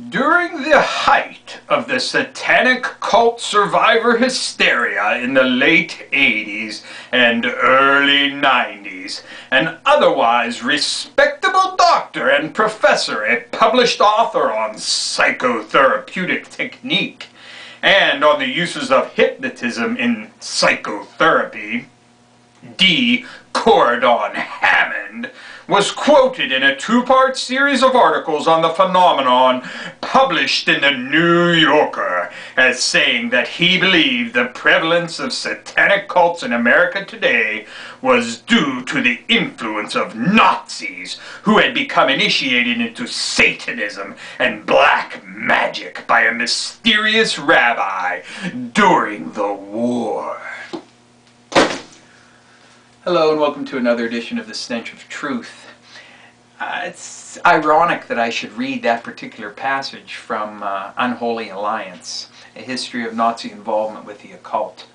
During the height of the satanic cult survivor hysteria in the late 80s and early 90s, an otherwise respectable doctor and professor, a published author on psychotherapeutic technique and on the uses of hypnotism in psychotherapy, D. Corydon Hammond, was quoted in a two-part series of articles on the phenomenon published in the New Yorker as saying that he believed the prevalence of satanic cults in America today was due to the influence of Nazis who had become initiated into Satanism and black magic by a mysterious rabbi during the war. Hello and welcome to another edition of the Stench of Truth. It's ironic that I should read that particular passage from Unholy Alliance, A History of Nazi Involvement with the Occult,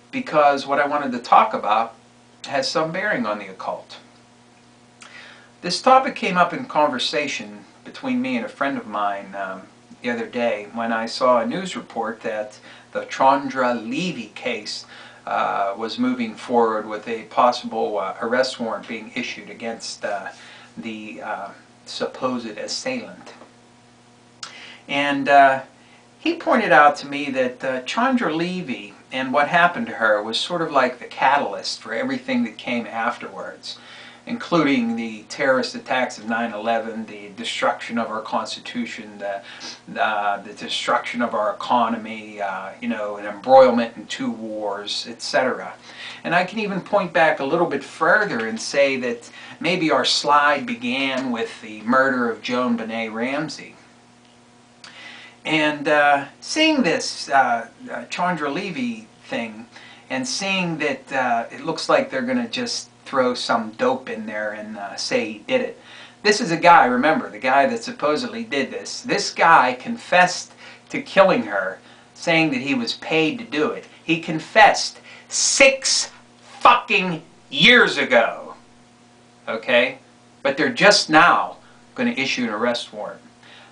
because what I wanted to talk about has some bearing on the occult. This topic came up in conversation between me and a friend of mine the other day when I saw a news report that the Chandra Levy case was moving forward with a possible arrest warrant being issued against the supposed assailant. And he pointed out to me that Chandra Levy and what happened to her was sort of like the catalyst for everything that came afterwards, including the terrorist attacks of 9/11, the destruction of our Constitution, the destruction of our economy, an embroilment in 2 wars, etc. And I can even point back a little bit further and say that maybe our slide began with the murder of Jon Benet Ramsey. And seeing this Chandra Levy thing, and seeing that it looks like they're going to just throw some dope in there and say he did it. This is a guy, remember, the guy that supposedly did this. This guy confessed to killing her, saying that he was paid to do it. He confessed 6 fucking years ago. Okay? But they're just now going to issue an arrest warrant.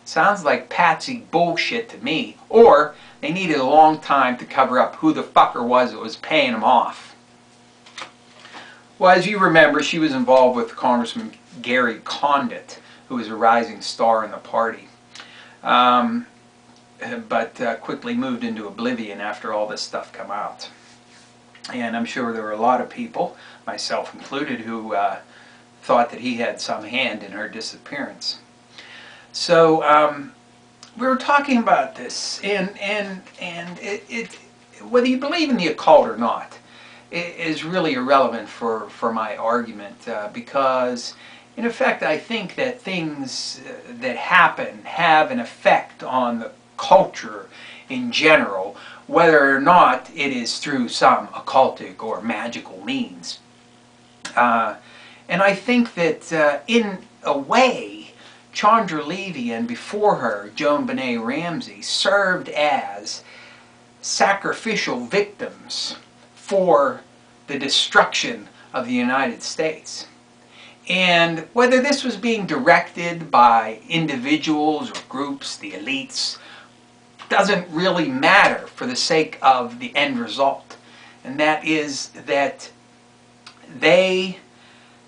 Sounds like patsy bullshit to me. Or they needed a long time to cover up who the fucker was that was paying them off. Well, as you remember, she was involved with Congressman Gary Condit, who was a rising star in the party, but quickly moved into oblivion after all this stuff came out. And I'm sure there were a lot of people, myself included, who thought that he had some hand in her disappearance. So we were talking about this, and whether you believe in the occult or not, is really irrelevant for my argument, because in effect I think that things that happen have an effect on the culture in general, whether or not it is through some occultic or magical means. And I think that in a way Chandra Levy and before her Jon Benet Ramsey served as sacrificial victims for the destruction of the United States. And whether this was being directed by individuals or groups, the elites, doesn't really matter for the sake of the end result. And that is that they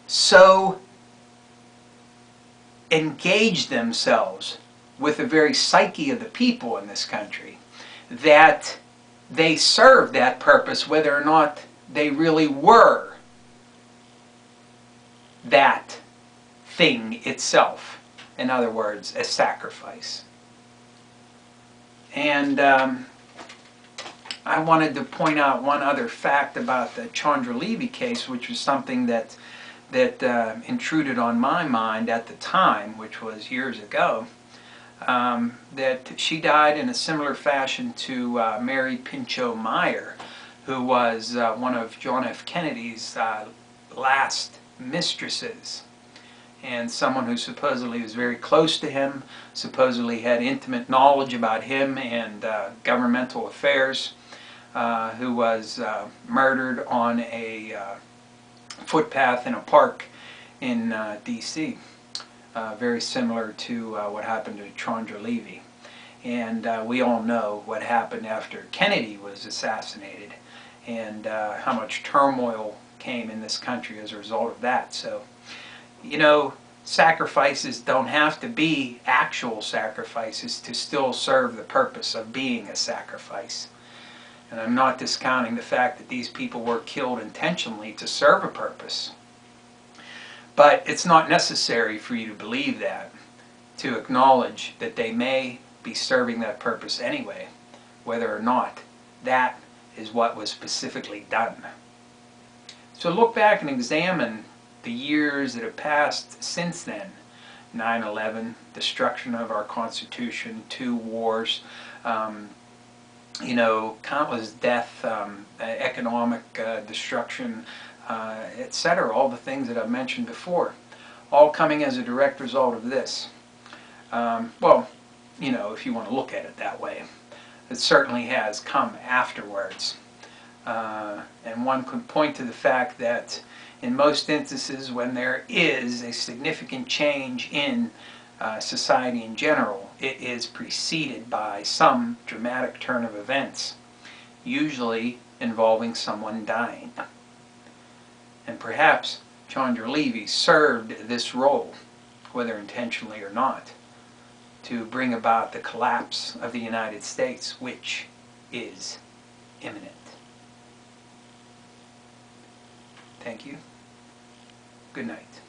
so engaged themselves with the very psyche of the people in this country that they served that purpose whether or not they really were that thing itself. In other words, a sacrifice. And I wanted to point out one other fact about the Chandra Levy case, which was something that intruded on my mind at the time, which was years ago. That she died in a similar fashion to Mary Pinchot Meyer, who was one of John F. Kennedy's last mistresses, and someone who supposedly was very close to him, supposedly had intimate knowledge about him and governmental affairs, who was murdered on a footpath in a park in D.C. very similar to what happened to Chandra Levy. And we all know what happened after Kennedy was assassinated, and how much turmoil came in this country as a result of that. So, you know, sacrifices don't have to be actual sacrifices to still serve the purpose of being a sacrifice. And I'm not discounting the fact that these people were killed intentionally to serve a purpose. But it's not necessary for you to believe that, to acknowledge that they may be serving that purpose anyway, whether or not that is what was specifically done. So look back and examine the years that have passed since then. 9/11, destruction of our Constitution, 2 wars, you know, countless death, economic destruction, etc. All the things that I've mentioned before, all coming as a direct result of this. Well, you know, if you want to look at it that way, it certainly has come afterwards. And one could point to the fact that in most instances, when there is a significant change in society in general, it is preceded by some dramatic turn of events, usually involving someone dying. And perhaps Chandra Levy served this role, whether intentionally or not, to bring about the collapse of the United States, which is imminent. Thank you. Good night.